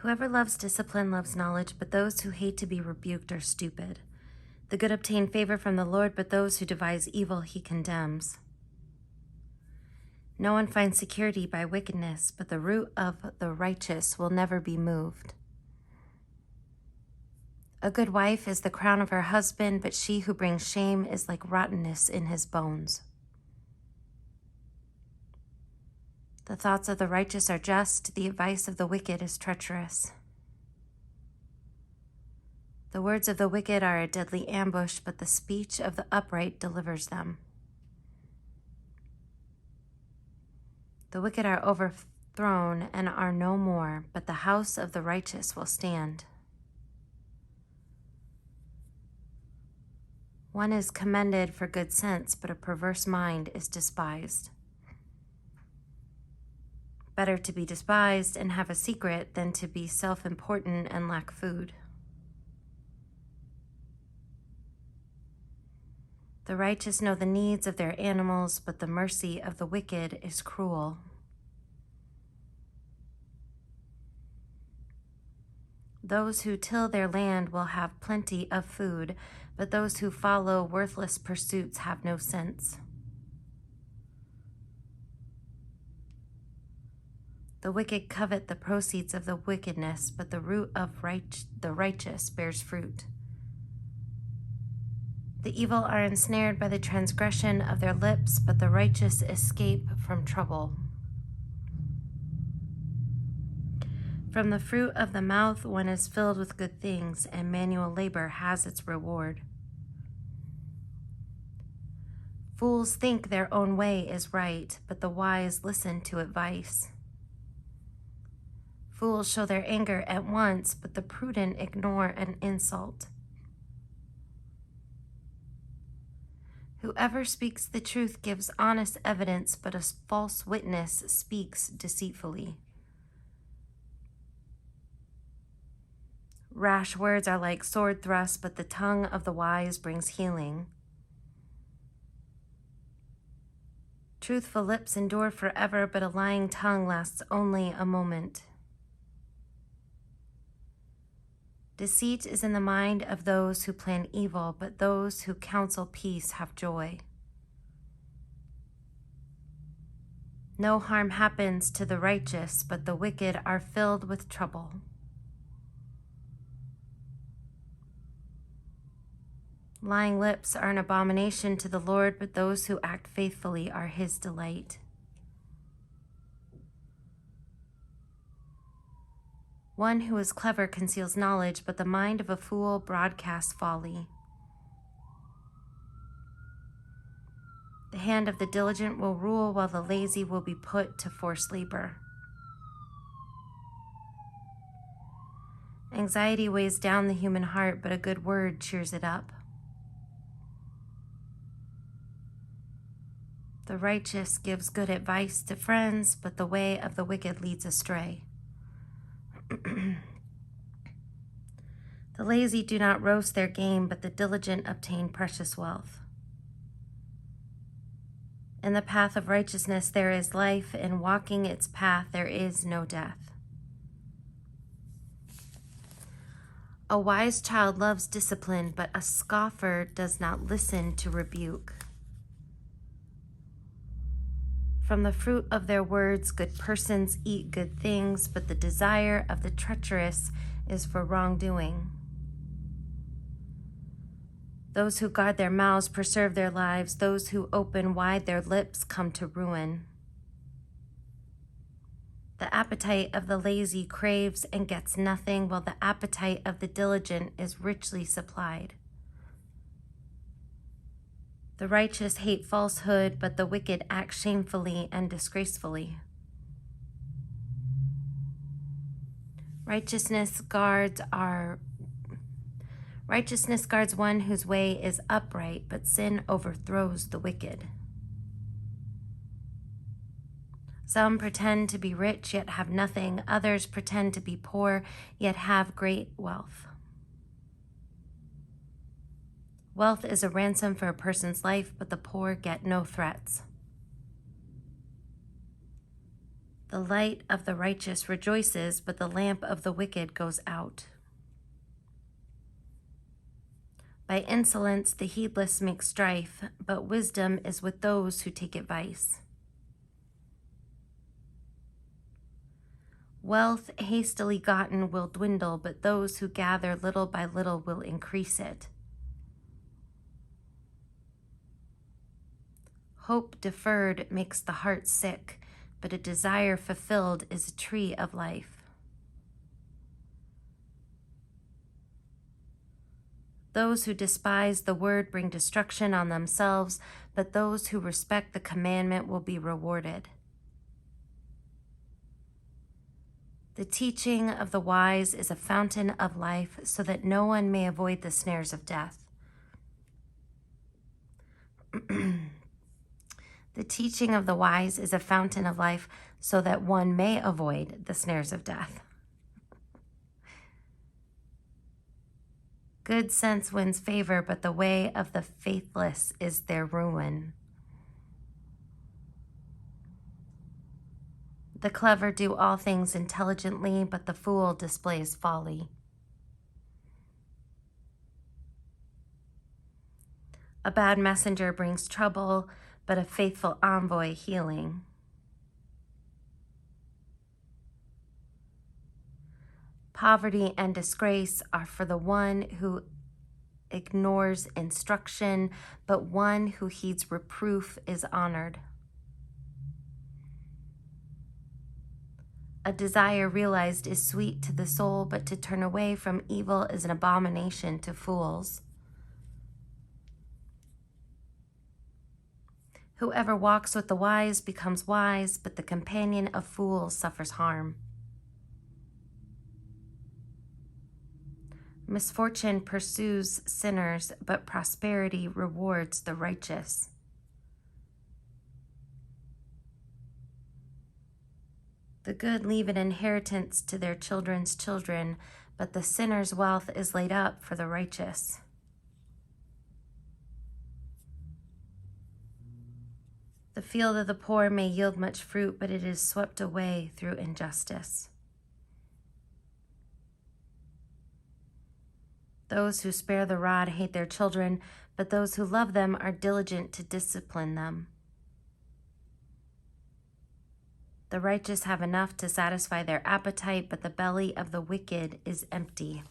Whoever loves discipline loves knowledge, but those who hate to be rebuked are stupid. The good obtain favor from the Lord, but those who devise evil he condemns. No one finds security by wickedness, but the root of the righteous will never be moved. A good wife is the crown of her husband, but she who brings shame is like rottenness in his bones. The thoughts of the righteous are just, the advice of the wicked is treacherous. The words of the wicked are a deadly ambush, but the speech of the upright delivers them. The wicked are overthrown and are no more, but the house of the righteous will stand. One is commended for good sense, but a perverse mind is despised. Better to be despised and have a secret than to be self-important and lack food. The righteous know the needs of their animals, but the mercy of the wicked is cruel. Those who till their land will have plenty of food, but those who follow worthless pursuits have no sense. The wicked covet the proceeds of the wickedness, but the root of the righteous bears fruit. The evil are ensnared by the transgression of their lips, but the righteous escape from trouble. From the fruit of the mouth one is filled with good things, and manual labor has its reward. Fools think their own way is right, but the wise listen to advice. Fools show their anger at once, but the prudent ignore an insult. Whoever speaks the truth gives honest evidence, but a false witness speaks deceitfully. Rash words are like sword thrusts, but the tongue of the wise brings healing. Truthful lips endure forever, but a lying tongue lasts only a moment. Deceit is in the mind of those who plan evil, but those who counsel peace have joy. No harm happens to the righteous, but the wicked are filled with trouble. Lying lips are an abomination to the Lord, but those who act faithfully are his delight. One who is clever conceals knowledge, but the mind of a fool broadcasts folly. The hand of the diligent will rule, while the lazy will be put to forced labor. Anxiety weighs down the human heart, but a good word cheers it up. The righteous gives good advice to friends, but the way of the wicked leads astray. The lazy do not roast their game, but the diligent obtain precious wealth. In the path of righteousness there is life, in walking its path there is no death. A wise child loves discipline, but a scoffer does not listen to rebuke. From the fruit of their words, good persons eat good things, but the desire of the treacherous is for wrongdoing. Those who guard their mouths preserve their lives. Those who open wide their lips come to ruin. The appetite of the lazy craves and gets nothing, while the appetite of the diligent is richly supplied. The righteous hate falsehood, but the wicked act shamefully and disgracefully. Righteousness guards one whose way is upright, but sin overthrows the wicked. Some pretend to be rich, yet have nothing. Others pretend to be poor, yet have great wealth. Wealth is a ransom for a person's life, but the poor get no threats. The light of the righteous rejoices, but the lamp of the wicked goes out. By insolence the heedless make strife, but wisdom is with those who take advice. Wealth hastily gotten will dwindle, but those who gather little by little will increase it. Hope deferred makes the heart sick, but a desire fulfilled is a tree of life. Those who despise the word bring destruction on themselves, but those who respect the commandment will be rewarded. The teaching of the wise is a fountain of life, so that no one may avoid the snares of death. The teaching of the wise is a fountain of life, so that one may avoid the snares of death. Good sense wins favor, but the way of the faithless is their ruin. The clever do all things intelligently, but the fool displays folly. A bad messenger brings trouble, but a faithful envoy healing. Poverty and disgrace are for the one who ignores instruction, but one who heeds reproof is honored. A desire realized is sweet to the soul, but to turn away from evil is an abomination to fools. Whoever walks with the wise becomes wise, but the companion of fools suffers harm. Misfortune pursues sinners, but prosperity rewards the righteous. The good leave an inheritance to their children's children, but the sinner's wealth is laid up for the righteous. The field of the poor may yield much fruit, but it is swept away through injustice. Those who spare the rod hate their children, but those who love them are diligent to discipline them. The righteous have enough to satisfy their appetite, but the belly of the wicked is empty.